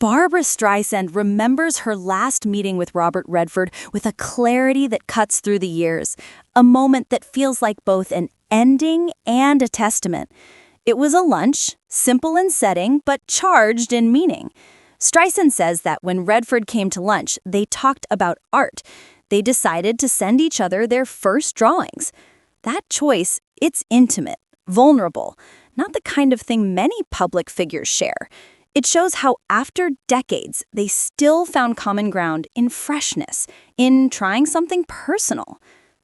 Barbra Streisand remembers her last meeting with Robert Redford with a clarity that cuts through the years, a moment that feels like both an ending and a testament. It was a lunch, simple in setting, but charged in meaning. Streisand says that when Redford came to lunch, they talked about art. They decided to send each other their first drawings. That choice, it's intimate, vulnerable, not the kind of thing many public figures share. It shows how after decades, they still found common ground in freshness, in trying something personal.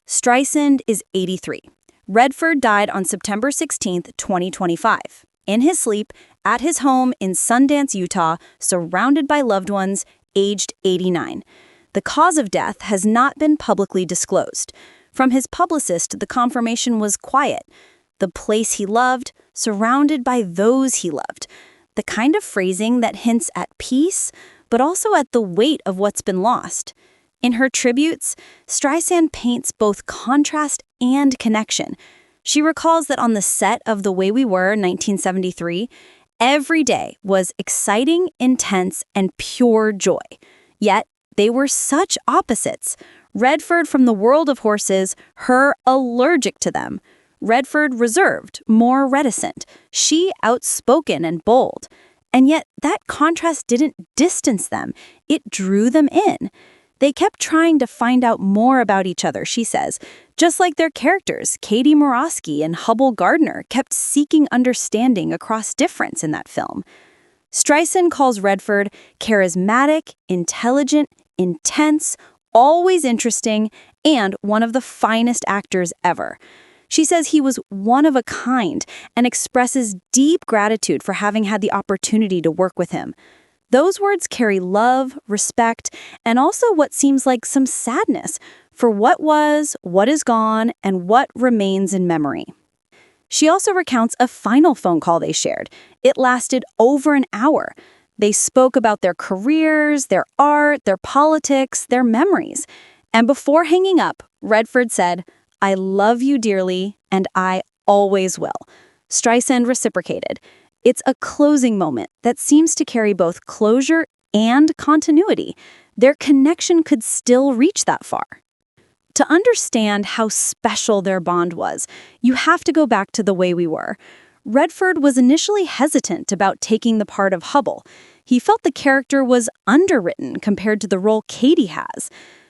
Streisand is 83. Redford died on September 16, 2025, in his sleep, at his home in Sundance, Utah, surrounded by loved ones, aged 89. The cause of death has not been publicly disclosed. From his publicist, the confirmation was quiet. The place he loved, surrounded by those he loved. The kind of phrasing that hints at peace, but also at the weight of what's been lost. In her tributes, Streisand paints both contrast and connection. She recalls that on the set of The Way We Were, 1973, every day was exciting, intense, and pure joy. Yet, they were such opposites. Redford from the world of horses, her allergic to them. Redford reserved, more reticent. She outspoken and bold. And yet that contrast didn't distance them. It drew them in. They kept trying to find out more about each other, she says. Just like their characters, Katie Morosky and Hubble Gardner, kept seeking understanding across difference in that film. Streisand calls Redford charismatic, intelligent, intense, always interesting, and one of the finest actors ever. She says he was one of a kind and expresses deep gratitude for having had the opportunity to work with him. Those words carry love, respect, and also what seems like some sadness for what was, what is gone, and what remains in memory. She also recounts a final phone call they shared. It lasted over an hour. They spoke about their careers, their art, their politics, their memories. And before hanging up, Redford said, "I love you dearly, and I always will." Streisand reciprocated. It's a closing moment that seems to carry both closure and continuity. Their connection could still reach that far. To understand how special their bond was, you have to go back to The Way We Were. Redford was initially hesitant about taking the part of Hubble. He felt the character was underwritten compared to the role Katie has.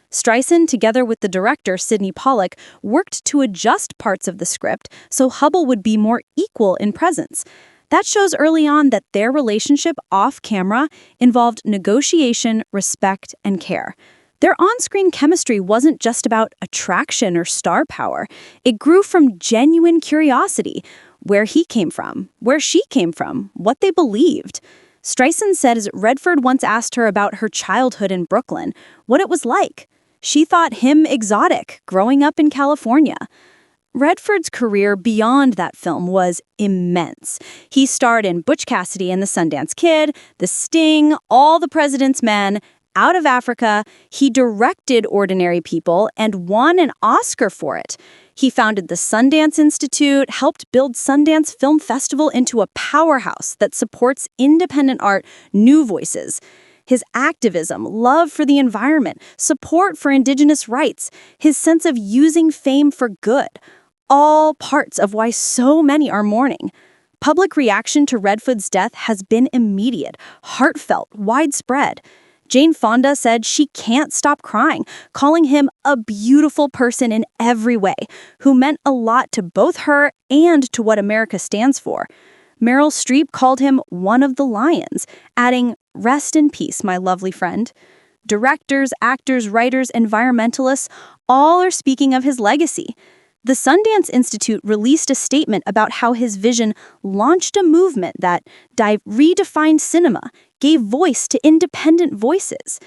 Streisand, together with the director Sidney Pollack, worked to adjust parts of the script so Hubble would be more equal in presence. That shows early on that their relationship off-camera involved negotiation, respect, and care. Their on-screen chemistry wasn't just about attraction or star power. It grew from genuine curiosity, where he came from, where she came from, what they believed. Streisand said Redford once asked her about her childhood in Brooklyn, what it was like. She thought him exotic, growing up in California. Redford's career beyond that film was immense. He starred in Butch Cassidy and the Sundance Kid, The Sting, All the President's Men, Out of Africa. He directed Ordinary People and won an Oscar for it. He founded the Sundance Institute, helped build Sundance Film Festival into a powerhouse that supports independent art, new voices. His activism, love for the environment, support for indigenous rights, his sense of using fame for good, all parts of why so many are mourning. Public reaction to Redford's death has been immediate, heartfelt, widespread. Jane Fonda said she can't stop crying, calling him a beautiful person in every way, who meant a lot to both her and to what America stands for. Meryl Streep called him one of the lions, adding, "Rest in peace, my lovely friend." Directors, actors, writers, environmentalists, all are speaking of his legacy. The Sundance Institute released a statement about how his vision launched a movement that redefined cinema, gave voice to independent voices.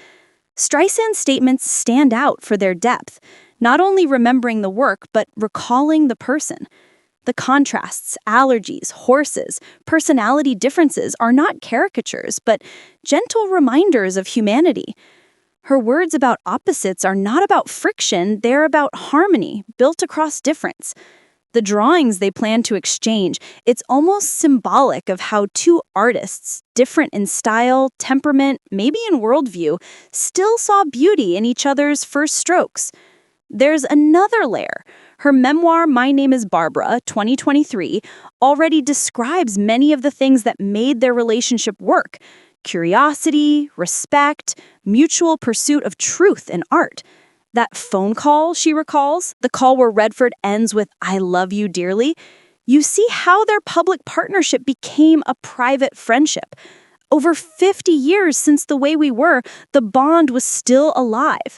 Streisand's statements stand out for their depth, not only remembering the work, but recalling the person. The contrasts, allergies, horses, personality differences are not caricatures, but gentle reminders of humanity. Her words about opposites are not about friction, they're about harmony, built across difference. The drawings they plan to exchange, it's almost symbolic of how two artists, different in style, temperament, maybe in worldview, still saw beauty in each other's first strokes. There's another layer. Her memoir, My Name is Barbra, 2023, already describes many of the things that made their relationship work: curiosity, respect, mutual pursuit of truth in art. That phone call, she recalls, the call where Redford ends with "I love you dearly," you see how their public partnership became a private friendship. Over 50 years since The Way We Were, the bond was still alive.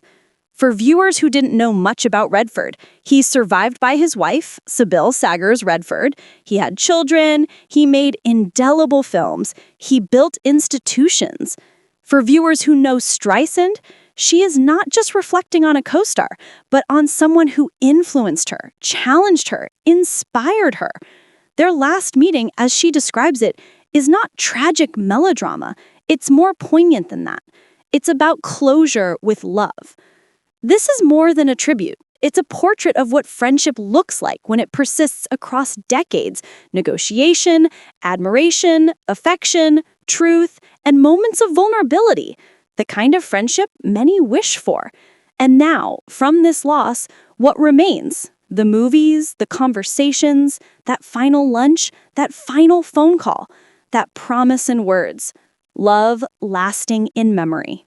For viewers who didn't know much about Redford, he's survived by his wife, Sybil Saggers Redford. He had children. He made indelible films. He built institutions. For viewers who know Streisand, she is not just reflecting on a co-star, but on someone who influenced her, challenged her, inspired her. Their last meeting, as she describes it, is not tragic melodrama. It's more poignant than that. It's about closure with love. This is more than a tribute. It's a portrait of what friendship looks like when it persists across decades: negotiation, admiration, affection, truth, and moments of vulnerability. The kind of friendship many wish for. And now, from this loss, what remains? The movies, the conversations, that final lunch, that final phone call, that promise in words. Love lasting in memory.